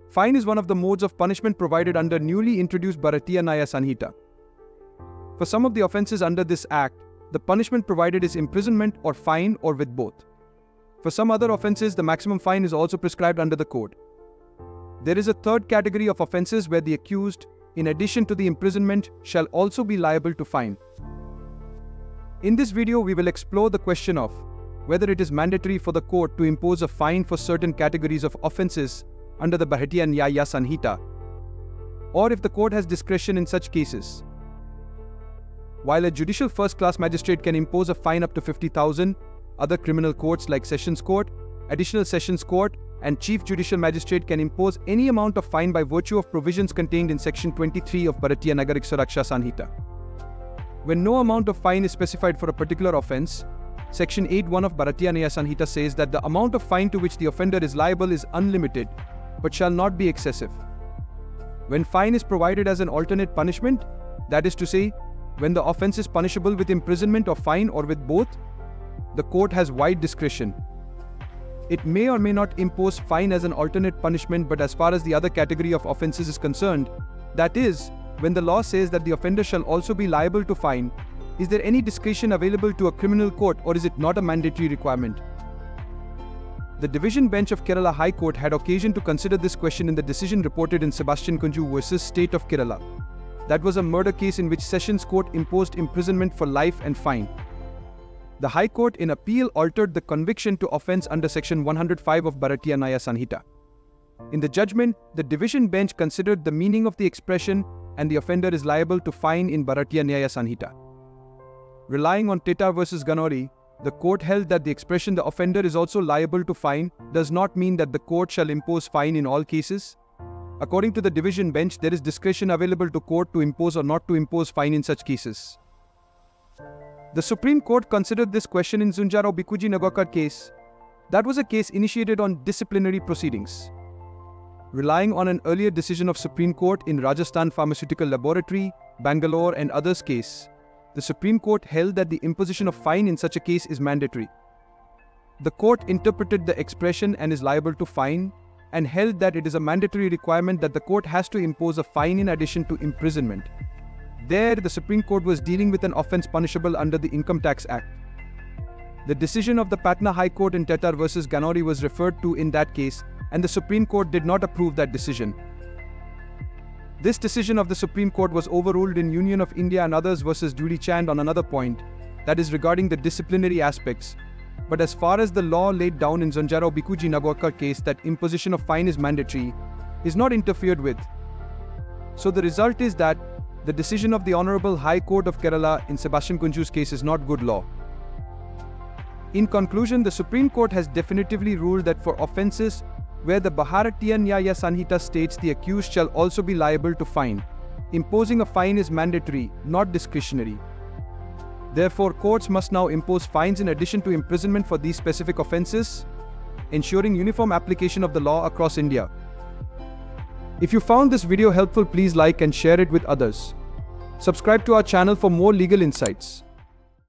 Fine is one of the modes of punishment provided under newly introduced Bharatiya Nyaya Sanhita. For some of the offences under this act, the punishment provided is imprisonment or fine or with both. For some other offences, the maximum fine is also prescribed under the code. There is a third category of offences where the accused, in addition to the imprisonment, shall also be liable to fine. In this video, we will explore the question of whether it is mandatory for the court to impose a fine for certain categories of offences under the Bharatiya Nyaya Sanhita, or if the court has discretion in such cases. While a judicial first-class magistrate can impose a fine up to 50,000, other criminal courts like Sessions Court, Additional Sessions Court, and Chief Judicial Magistrate can impose any amount of fine by virtue of provisions contained in Section 23 of Bharatiya Nagarik Suraksha Sanhita. When no amount of fine is specified for a particular offence, Section 8.1 of Bharatiya Nyaya Sanhita says that the amount of fine to which the offender is liable is unlimited, but shall not be excessive. When fine is provided as an alternate punishment, that is to say, when the offence is punishable with imprisonment or fine or with both, the court has wide discretion. It may or may not impose fine as an alternate punishment, but as far as the other category of offences is concerned, that is, when the law says that the offender shall also be liable to fine, is there any discretion available to a criminal court, or is it not a mandatory requirement? The Division Bench of Kerala High Court had occasion to consider this question in the decision reported in Sebastian Kunju versus State of Kerala. That was a murder case in which Sessions Court imposed imprisonment for life and fine. The High Court in appeal altered the conviction to offence under Section 105 of Bharatiya Nyaya Sanhita. In the judgment, the Division Bench considered the meaning of the expression and the offender is liable to fine in Bharatiya Nyaya Sanhita. Relying on Teta versus Ganori, the court held that the expression the offender is also liable to fine does not mean that the court shall impose fine in all cases. According to the Division Bench, there is discretion available to court to impose or not to impose fine in such cases. The Supreme Court considered this question in Zunjaro Bikuji Nagokar case. That was a case initiated on disciplinary proceedings. Relying on an earlier decision of Supreme Court in Rajasthan Pharmaceutical Laboratory, Bangalore and others case, the Supreme Court held that the imposition of fine in such a case is mandatory. The court interpreted the expression and is liable to fine and held that it is a mandatory requirement that the court has to impose a fine in addition to imprisonment. There, the Supreme Court was dealing with an offence punishable under the Income Tax Act. The decision of the Patna High Court in Tetar versus Ganori was referred to in that case, and the Supreme Court did not approve that decision. This decision of the Supreme Court was overruled in Union of India and others versus Judy Chand on another point, that is regarding the disciplinary aspects. But as far as the law laid down in Zanjaro Bikuji Nagorkar case that imposition of fine is mandatory, is not interfered with. So the result is that the decision of the Honourable High Court of Kerala in Sebastian Kunju's case is not good law. In conclusion, the Supreme Court has definitively ruled that for offences where the Bharatiya Nyaya Sanhita states the accused shall also be liable to fine, imposing a fine is mandatory, not discretionary. Therefore, courts must now impose fines in addition to imprisonment for these specific offences, ensuring uniform application of the law across India. If you found this video helpful, please like and share it with others. Subscribe to our channel for more legal insights.